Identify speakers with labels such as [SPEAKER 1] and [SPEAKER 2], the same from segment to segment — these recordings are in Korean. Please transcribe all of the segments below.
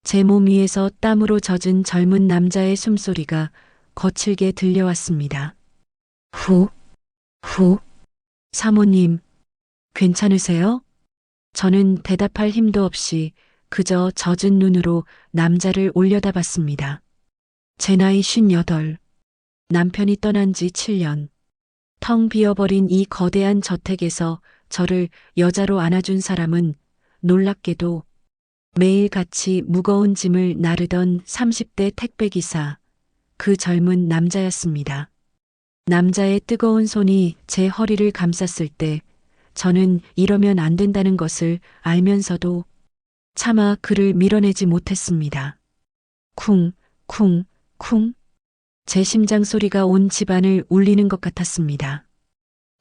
[SPEAKER 1] 제 몸 위에서 땀으로 젖은 젊은 남자의 숨소리가 거칠게 들려왔습니다. 후, 후, 사모님, 괜찮으세요? 저는 대답할 힘도 없이 그저 젖은 눈으로 남자를 올려다봤습니다. 제 나이 58, 남편이 떠난 지 7년. 텅 비어버린 이 거대한 저택에서 저를 여자로 안아준 사람은 놀랍게도 매일 같이 무거운 짐을 나르던 30대 택배기사, 그 젊은 남자였습니다. 남자의 뜨거운 손이 제 허리를 감쌌을 때 저는 이러면 안 된다는 것을 알면서도 차마 그를 밀어내지 못했습니다. 쿵, 쿵, 쿵. 제 심장 소리가 온 집안을 울리는 것 같았습니다.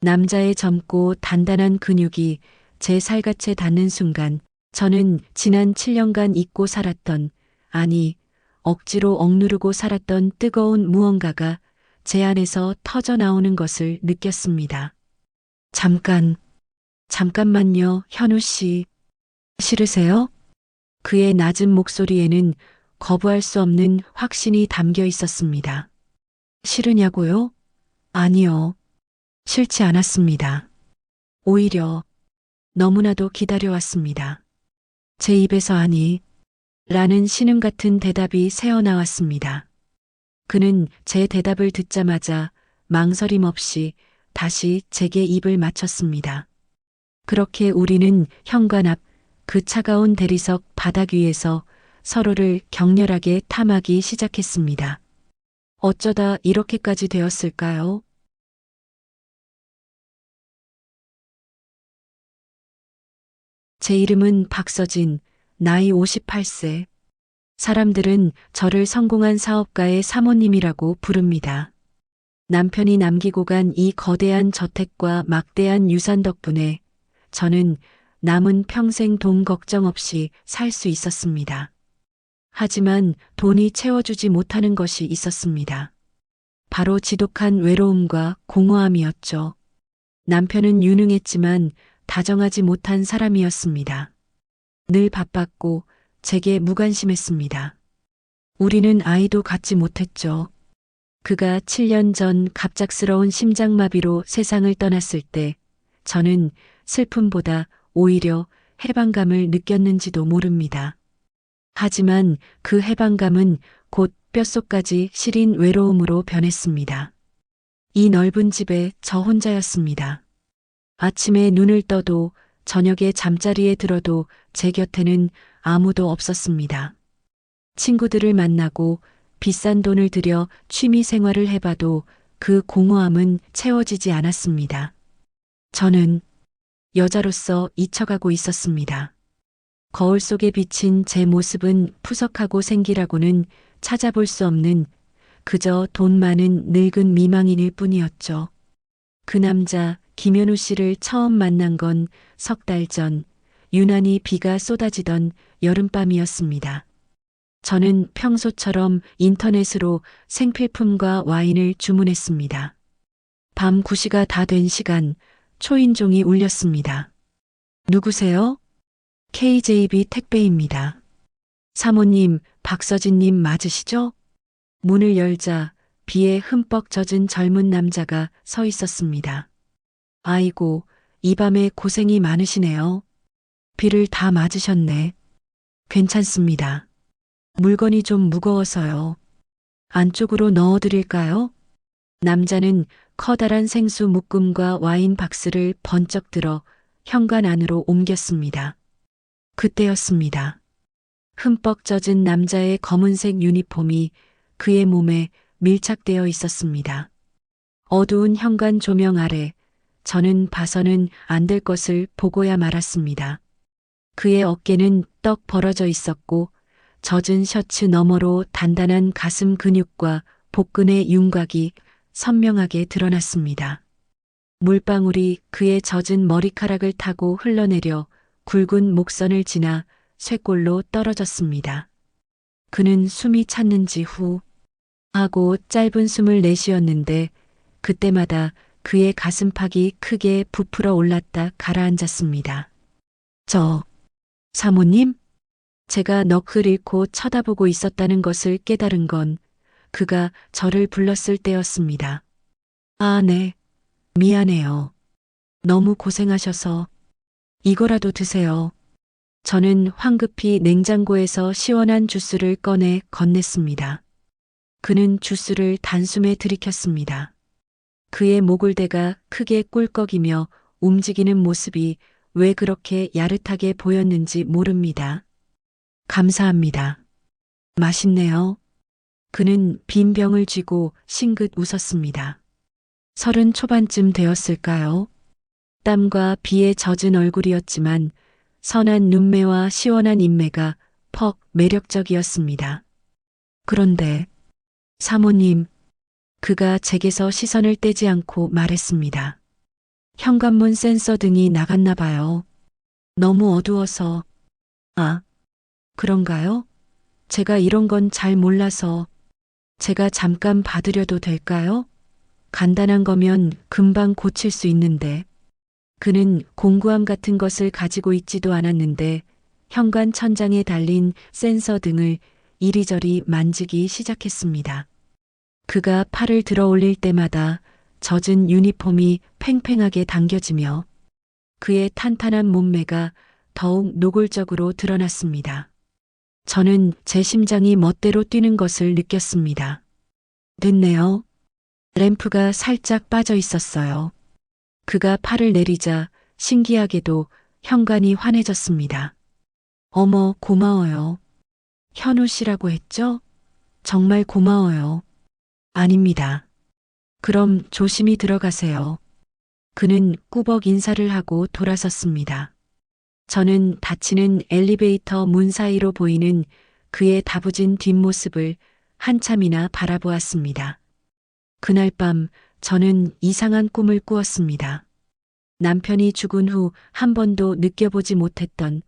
[SPEAKER 1] 남자의 젊고 단단한 근육이 제 살갗에 닿는 순간 저는 지난 7년간 잊고 살았던, 아니, 억지로 억누르고 살았던 뜨거운 무언가가 제 안에서 터져 나오는 것을 느꼈습니다. 잠깐만요, 현우 씨. 싫으세요? 그의 낮은 목소리에는 거부할 수 없는 확신이 담겨 있었습니다. 싫으냐고요? 아니요. 싫지 않았습니다. 오히려 너무나도 기다려왔습니다. 제 입에서 아니, 라는 신음 같은 대답이 새어나왔습니다. 그는 제 대답을 듣자마자 망설임 없이 다시 제게 입을 맞췄습니다. 그렇게 우리는 현관 앞 그 차가운 대리석 바닥 위에서 서로를 격렬하게 탐하기 시작했습니다. 어쩌다 이렇게까지 되었을까요? 제 이름은 박서진, 나이 58세. 사람들은 저를 성공한 사업가의 사모님이라고 부릅니다. 남편이 남기고 간 이 거대한 저택과 막대한 유산 덕분에 저는 남은 평생 돈 걱정 없이 살 수 있었습니다. 하지만 돈이 채워주지 못하는 것이 있었습니다. 바로 지독한 외로움과 공허함이었죠. 남편은 유능했지만 다정하지 못한 사람이었습니다. 늘 바빴고 제게 무관심했습니다. 우리는 아이도 갖지 못했죠. 그가 7년 전 갑작스러운 심장마비로 세상을 떠났을 때 저는 슬픔보다 오히려 해방감을 느꼈는지도 모릅니다. 하지만 그 해방감은 곧 뼛속까지 시린 외로움으로 변했습니다. 이 넓은 집에 저 혼자였습니다. 아침에 눈을 떠도 저녁에 잠자리에 들어도 제 곁에는 아무도 없었습니다. 친구들을 만나고 비싼 돈을 들여 취미 생활을 해봐도 그 공허함은 채워지지 않았습니다. 저는 여자로서 잊혀가고 있었습니다. 거울 속에 비친 제 모습은 푸석하고 생기라고는 찾아볼 수 없는 그저 돈 많은 늙은 미망인일 뿐이었죠. 그 남자 김현우 씨를 처음 만난 건 석 달 전 유난히 비가 쏟아지던 여름밤이었습니다. 저는 평소처럼 인터넷으로 생필품과 와인을 주문했습니다. 밤 9시가 다 된 시간 초인종이 울렸습니다. 누구세요? KJB 택배입니다. 사모님, 박서진님 맞으시죠? 문을 열자 비에 흠뻑 젖은 젊은 남자가 서 있었습니다. 아이고, 이 밤에 고생이 많으시네요. 비를 다 맞으셨네. 괜찮습니다. 물건이 좀 무거워서요. 안쪽으로 넣어드릴까요? 남자는 커다란 생수 묶음과 와인 박스를 번쩍 들어 현관 안으로 옮겼습니다. 그때였습니다. 흠뻑 젖은 남자의 검은색 유니폼이 그의 몸에 밀착되어 있었습니다. 어두운 현관 조명 아래 저는 봐서는 안 될 것을 보고야 말았습니다. 그의 어깨는 떡 벌어져 있었고 젖은 셔츠 너머로 단단한 가슴 근육과 복근의 윤곽이 선명하게 드러났습니다. 물방울이 그의 젖은 머리카락을 타고 흘러내려 굵은 목선을 지나 쇄골로 떨어졌습니다. 그는 숨이 찼는지 후 하고 짧은 숨을 내쉬었는데 그때마다 그의 가슴팍이 크게 부풀어 올랐다 가라앉았습니다. 사모님? 제가 넋을 잃고 쳐다보고 있었다는 것을 깨달은 건 그가 저를 불렀을 때였습니다. 아, 네. 미안해요. 너무 고생하셔서 이거라도 드세요. 저는 황급히 냉장고에서 시원한 주스를 꺼내 건넸습니다. 그는 주스를 단숨에 들이켰습니다. 그의 목을대가 크게 꿀꺽이며 움직이는 모습이 왜 그렇게 야릇하게 보였는지 모릅니다. 감사합니다. 맛있네요. 그는 빈 병을 쥐고 싱긋 웃었습니다. 30 초반쯤 되었을까요? 땀과 비에 젖은 얼굴이었지만 선한 눈매와 시원한 인매가 퍽 매력적이었습니다. 그런데 사모님, 그가 제게서 시선을 떼지 않고 말했습니다. 현관문 센서 등이 나갔나 봐요. 너무 어두워서. 아, 그런가요? 제가 이런 건 잘 몰라서 제가 잠깐 봐드려도 될까요? 간단한 거면 금방 고칠 수 있는데. 그는 공구함 같은 것을 가지고 있지도 않았는데 현관 천장에 달린 센서 등을 이리저리 만지기 시작했습니다. 그가 팔을 들어 올릴 때마다 젖은 유니폼이 팽팽하게 당겨지며 그의 탄탄한 몸매가 더욱 노골적으로 드러났습니다. 저는 제 심장이 멋대로 뛰는 것을 느꼈습니다. 됐네요. 램프가 살짝 빠져 있었어요. 그가 팔을 내리자 신기하게도 현관이 환해졌습니다. 어머, 고마워요. 현우 씨라고 했죠? 정말 고마워요. 아닙니다. 그럼 조심히 들어가세요. 그는 꾸벅 인사를 하고 돌아섰습니다. 저는 닫히는 엘리베이터 문 사이로 보이는 그의 다부진 뒷모습을 한참이나 바라보았습니다. 그날 밤 저는 이상한 꿈을 꾸었습니다. 남편이 죽은 후 한 번도 느껴보지 못했던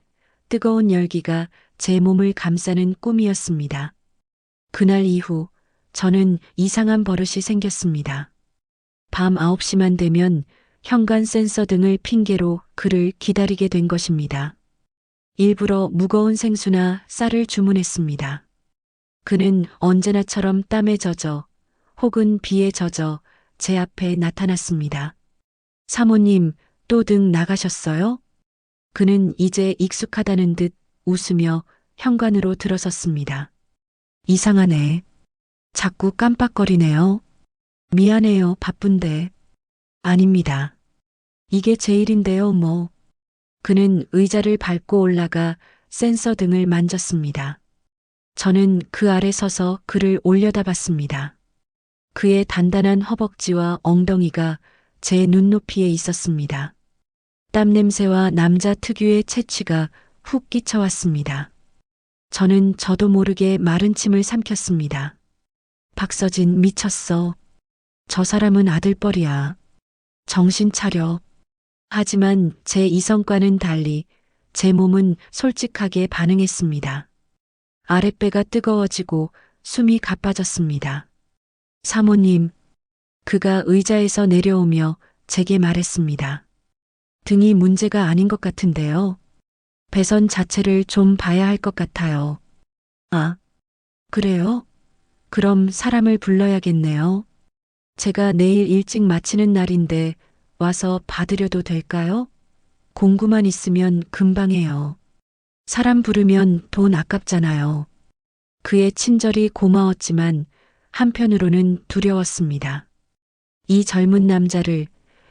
[SPEAKER 1] 뜨거운 열기가 제 몸을 감싸는 꿈이었습니다. 그날 이후 저는 이상한 버릇이 생겼습니다. 밤 9시만 되면 현관 센서 등을 핑계로 그를 기다리게 된 것입니다. 일부러 무거운 생수나 쌀을 주문했습니다. 그는 언제나처럼 땀에 젖어 혹은 비에 젖어 제 앞에 나타났습니다. 사모님, 또 등 나가셨어요? 그는 이제 익숙하다는 듯 웃으며 현관으로 들어섰습니다. 이상하네. 자꾸 깜빡거리네요. 미안해요, 바쁜데. 아닙니다. 이게 제 일인데요, 뭐. 그는 의자를 밟고 올라가 센서 등을 만졌습니다. 저는 그 아래 서서 그를 올려다봤습니다. 그의 단단한 허벅지와 엉덩이가 제 눈높이에 있었습니다. 땀 냄새와 남자 특유의 채취가 훅 끼쳐왔습니다. 저는 저도 모르게 마른 침을 삼켰습니다. 박서진, 미쳤어. 저 사람은 아들뻘이야. 정신 차려. 하지만 제 이성과는 달리 제 몸은 솔직하게 반응했습니다. 아랫배가 뜨거워지고 숨이 가빠졌습니다. 사모님, 그가 의자에서 내려오며 제게 말했습니다. 등이 문제가 아닌 것 같은데요. 배선 자체를 좀 봐야 할 것 같아요. 아, 그래요? 그럼 사람을 불러야겠네요. 제가 내일 일찍 마치는 날인데 와서 봐드려도 될까요? 공구만 있으면 금방 해요. 사람 부르면 돈 아깝잖아요. 그의 친절이 고마웠지만 한편으로는 두려웠습니다. 이 젊은 남자를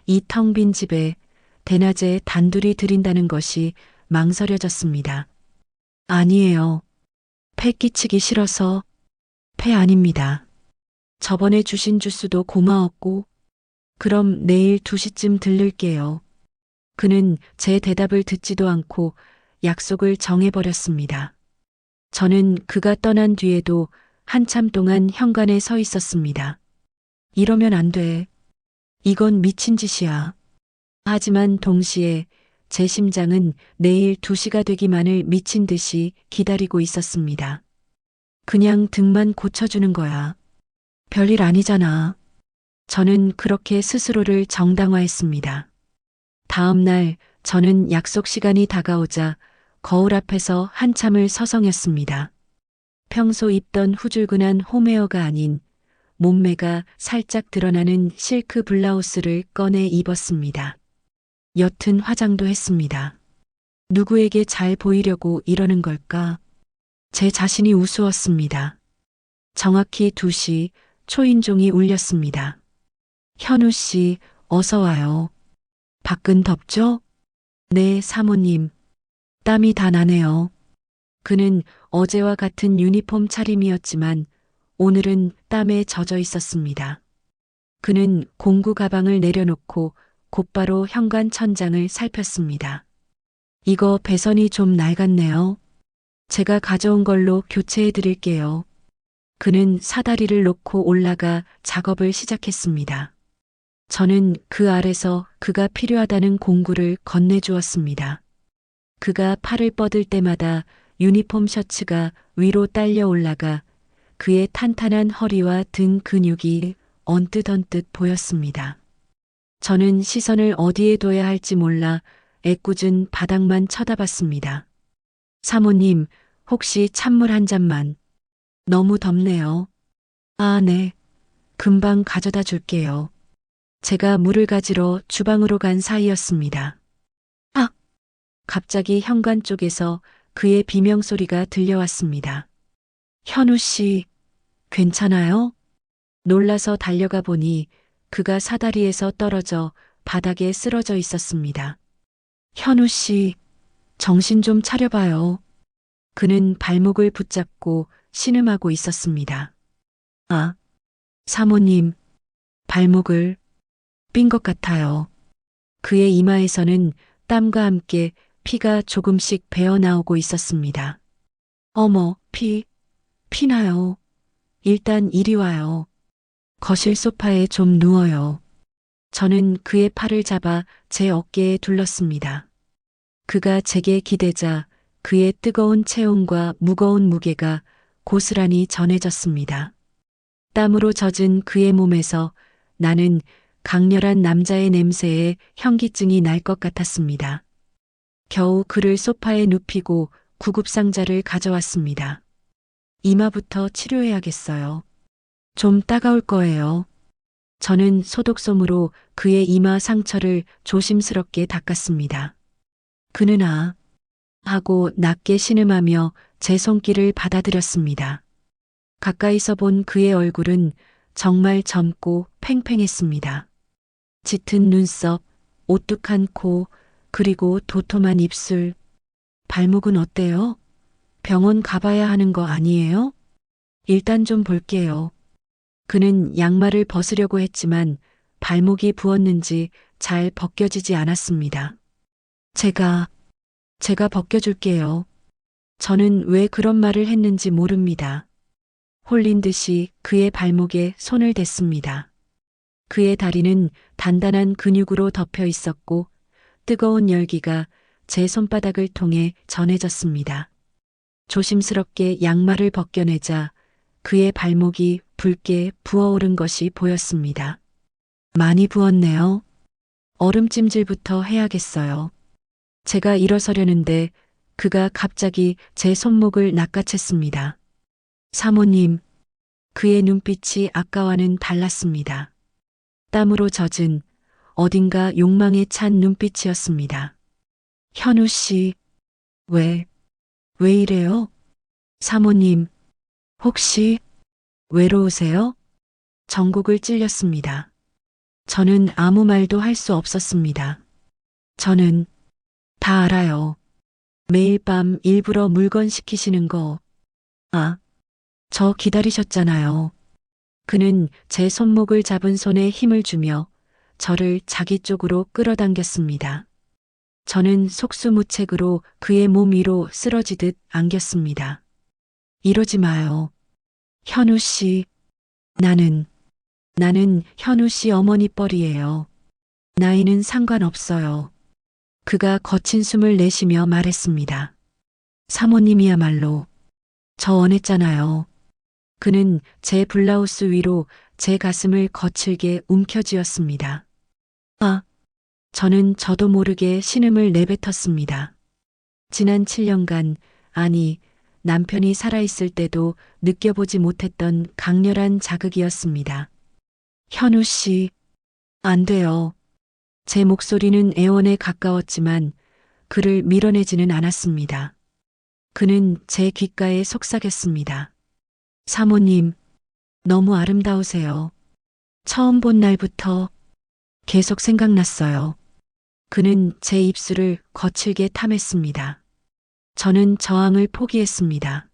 [SPEAKER 1] 이 텅 빈 집에 대낮에 단둘이 들인다는 것이 망설여졌습니다. 아니에요. 패 끼치기 싫어서. 패 아닙니다. 저번에 주신 주스도 고마웠고, 그럼 내일 2시쯤 들를게요. 그는 제 대답을 듣지도 않고 약속을 정해버렸습니다. 저는 그가 떠난 뒤에도 한참 동안 현관에 서 있었습니다. 이러면 안 돼. 이건 미친 짓이야. 하지만 동시에 제 심장은 내일 2시가 되기만을 미친 듯이 기다리고 있었습니다. 그냥 등만 고쳐주는 거야. 별일 아니잖아. 저는 그렇게 스스로를 정당화했습니다. 다음 날 저는 약속 시간이 다가오자 거울 앞에서 한참을 서성였습니다. 평소 입던 후줄근한 홈웨어가 아닌 몸매가 살짝 드러나는 실크 블라우스를 꺼내 입었습니다. 옅은 화장도 했습니다. 누구에게 잘 보이려고 이러는 걸까? 제 자신이 우스웠습니다. 정확히 2시 초인종이 울렸습니다. 현우 씨, 어서 와요. 밖은 덥죠? 네, 사모님. 땀이 다 나네요. 그는 어제와 같은 유니폼 차림이었지만 오늘은 땀에 젖어 있었습니다. 그는 공구 가방을 내려놓고 곧바로 현관 천장을 살폈습니다. 이거 배선이 좀 낡았네요. 제가 가져온 걸로 교체해 드릴게요. 그는 사다리를 놓고 올라가 작업을 시작했습니다. 저는 그 아래서 그가 필요하다는 공구를 건네주었습니다. 그가 팔을 뻗을 때마다 유니폼 셔츠가 위로 딸려 올라가 그의 탄탄한 허리와 등 근육이 언뜻언뜻 보였습니다. 저는 시선을 어디에 둬야 할지 몰라 애꿎은 바닥만 쳐다봤습니다. 사모님, 혹시 찬물 한 잔만. 너무 덥네요. 아, 네. 금방 가져다 줄게요. 제가 물을 가지러 주방으로 간 사이였습니다. 아! 갑자기 현관 쪽에서 그의 비명소리가 들려왔습니다. 현우 씨, 괜찮아요? 놀라서 달려가 보니 그가 사다리에서 떨어져 바닥에 쓰러져 있었습니다. 현우 씨, 정신 좀 차려봐요. 그는 발목을 붙잡고 신음하고 있었습니다. 아, 사모님, 발목을 삔 것 같아요. 그의 이마에서는 땀과 함께 피가 조금씩 배어나오고 있었습니다. 어머, 피나요. 일단 이리 와요. 거실 소파에 좀 누워요. 저는 그의 팔을 잡아 제 어깨에 둘렀습니다. 그가 제게 기대자 그의 뜨거운 체온과 무거운 무게가 고스란히 전해졌습니다. 땀으로 젖은 그의 몸에서 나는 강렬한 남자의 냄새에 현기증이 날 것 같았습니다. 겨우 그를 소파에 눕히고 구급상자를 가져왔습니다. 이마부터 치료해야겠어요. 좀 따가울 거예요. 저는 소독솜으로 그의 이마 상처를 조심스럽게 닦았습니다. 그는 하고 낮게 신음하며 제 손길을 받아들였습니다. 가까이서 본 그의 얼굴은 정말 젊고 팽팽했습니다. 짙은 눈썹, 오뚝한 코, 그리고 도톰한 입술. 발목은 어때요? 병원 가봐야 하는 거 아니에요? 일단 좀 볼게요. 그는 양말을 벗으려고 했지만 발목이 부었는지 잘 벗겨지지 않았습니다. 제가 벗겨줄게요. 저는 왜 그런 말을 했는지 모릅니다. 홀린 듯이 그의 발목에 손을 댔습니다. 그의 다리는 단단한 근육으로 덮여 있었고 뜨거운 열기가 제 손바닥을 통해 전해졌습니다. 조심스럽게 양말을 벗겨내자 그의 발목이 붉게 부어오른 것이 보였습니다. 많이 부었네요. 얼음찜질부터 해야겠어요. 제가 일어서려는데 그가 갑자기 제 손목을 낚아챘습니다. 사모님, 그의 눈빛이 아까와는 달랐습니다. 땀으로 젖은 어딘가 욕망에 찬 눈빛이었습니다. 현우 씨, 왜 이래요? 사모님, 혹시 외로우세요? 전곡을 찔렸습니다. 저는 아무 말도 할 수 없었습니다. 저는 다 알아요. 매일 밤 일부러 물건 시키시는 거. 저 기다리셨잖아요. 그는 제 손목을 잡은 손에 힘을 주며 저를 자기 쪽으로 끌어당겼습니다. 저는 속수무책으로 그의 몸 위로 쓰러지듯 안겼습니다. 이러지 마요. 현우 씨, 나는 현우 씨 어머니 뻘이에요. 나이는 상관없어요. 그가 거친 숨을 내쉬며 말했습니다. 사모님이야말로 저 원했잖아요. 그는 제 블라우스 위로 제 가슴을 거칠게 움켜쥐었습니다. 저는 저도 모르게 신음을 내뱉었습니다. 지난 7년간, 아니, 남편이 살아있을 때도 느껴보지 못했던 강렬한 자극이었습니다. 현우 씨, 안 돼요. 제 목소리는 애원에 가까웠지만 그를 밀어내지는 않았습니다. 그는 제 귓가에 속삭였습니다. 사모님, 너무 아름다우세요. 처음 본 날부터 계속 생각났어요. 그는 제 입술을 거칠게 탐했습니다. 저는 저항을 포기했습니다.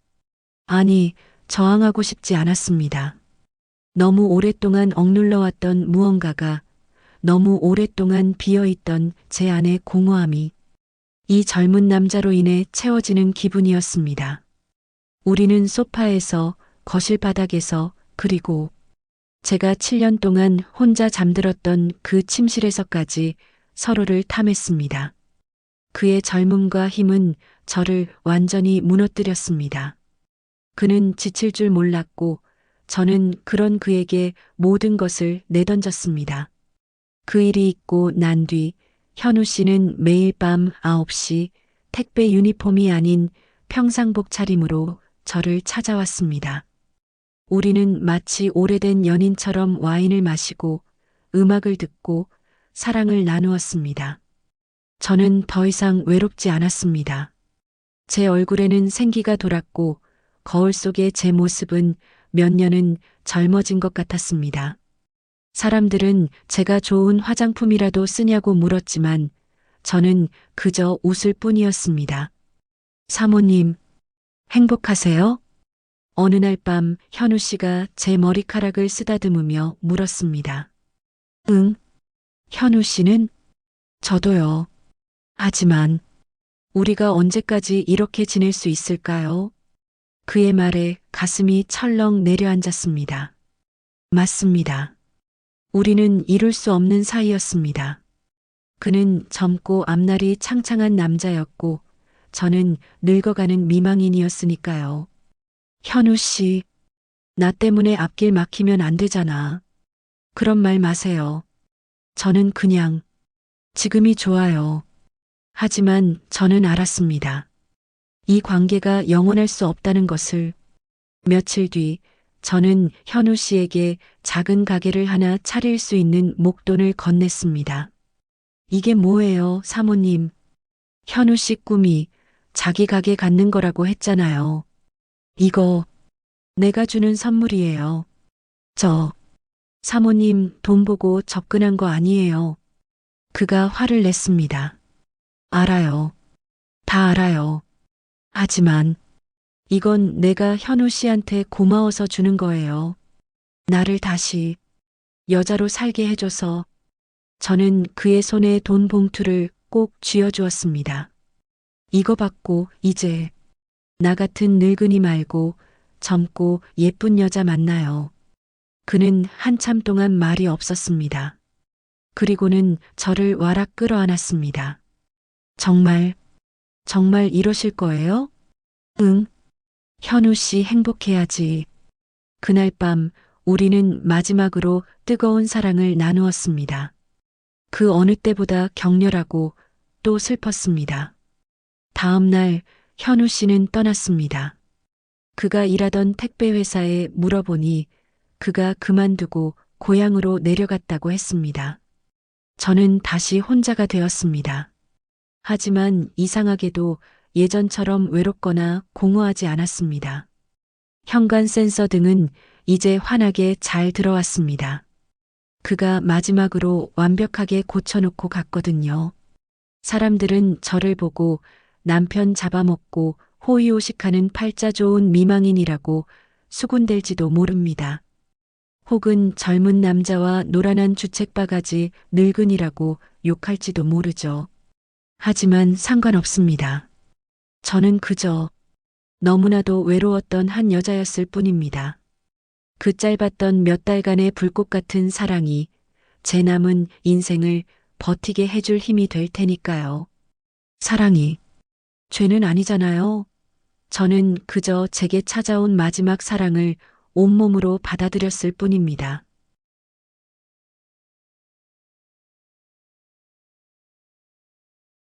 [SPEAKER 1] 아니, 저항하고 싶지 않았습니다. 너무 오랫동안 억눌러왔던 무언가가, 너무 오랫동안 비어있던 제 안의 공허함이 이 젊은 남자로 인해 채워지는 기분이었습니다. 우리는 소파에서, 거실 바닥에서, 그리고 제가 7년 동안 혼자 잠들었던 그 침실에서까지 서로를 탐했습니다. 그의 젊음과 힘은 저를 완전히 무너뜨렸습니다. 그는 지칠 줄 몰랐고 저는 그런 그에게 모든 것을 내던졌습니다. 그 일이 있고 난 뒤 현우 씨는 매일 밤 9시 택배 유니폼이 아닌 평상복 차림으로 저를 찾아왔습니다. 우리는 마치 오래된 연인처럼 와인을 마시고 음악을 듣고 사랑을 나누었습니다. 저는 더 이상 외롭지 않았습니다. 제 얼굴에는 생기가 돌았고 거울 속의 제 모습은 몇 년은 젊어진 것 같았습니다. 사람들은 제가 좋은 화장품이라도 쓰냐고 물었지만 저는 그저 웃을 뿐이었습니다. 사모님, 행복하세요? 어느 날 밤 현우 씨가 제 머리카락을 쓰다듬으며 물었습니다. 응, 현우 씨는? 저도요. 하지만 우리가 언제까지 이렇게 지낼 수 있을까요? 그의 말에 가슴이 철렁 내려앉았습니다. 맞습니다. 우리는 이룰 수 없는 사이였습니다. 그는 젊고 앞날이 창창한 남자였고 저는 늙어가는 미망인이었으니까요. 현우 씨, 나 때문에 앞길 막히면 안 되잖아. 그런 말 마세요. 저는 그냥 지금이 좋아요. 하지만 저는 알았습니다. 이 관계가 영원할 수 없다는 것을. 며칠 뒤 저는 현우 씨에게 작은 가게를 하나 차릴 수 있는 목돈을 건넸습니다. 이게 뭐예요, 사모님? 현우 씨 꿈이 자기 가게 갖는 거라고 했잖아요. 이거 내가 주는 선물이에요. 저 사모님 돈 보고 접근한 거 아니에요. 그가 화를 냈습니다. 알아요. 다 알아요. 하지만 이건 내가 현우 씨한테 고마워서 주는 거예요. 나를 다시 여자로 살게 해줘서. 저는 그의 손에 돈 봉투를 꼭 쥐어주었습니다. 이거 받고 이제 나 같은 늙은이 말고 젊고 예쁜 여자 만나요. 그는 한참 동안 말이 없었습니다. 그리고는 저를 와락 끌어안았습니다. 정말, 정말 이러실 거예요? 응. 현우 씨 행복해야지. 그날 밤 우리는 마지막으로 뜨거운 사랑을 나누었습니다. 그 어느 때보다 격렬하고 또 슬펐습니다. 다음 날 현우 씨는 떠났습니다. 그가 일하던 택배 회사에 물어보니 그가 그만두고 고향으로 내려갔다고 했습니다. 저는 다시 혼자가 되었습니다. 하지만 이상하게도 예전처럼 외롭거나 공허하지 않았습니다. 현관 센서 등은 이제 환하게 잘 들어왔습니다. 그가 마지막으로 완벽하게 고쳐놓고 갔거든요. 사람들은 저를 보고 남편 잡아먹고 호의호식하는 팔자 좋은 미망인이라고 수군댈지도 모릅니다. 혹은 젊은 남자와 노란한 주책바가지 늙은이라고 욕할지도 모르죠. 하지만 상관없습니다. 저는 그저 너무나도 외로웠던 한 여자였을 뿐입니다. 그 짧았던 몇 달간의 불꽃 같은 사랑이 제 남은 인생을 버티게 해줄 힘이 될 테니까요. 사랑이 죄는 아니잖아요. 저는 그저 제게 찾아온 마지막 사랑을 온몸으로 받아들였을 뿐입니다.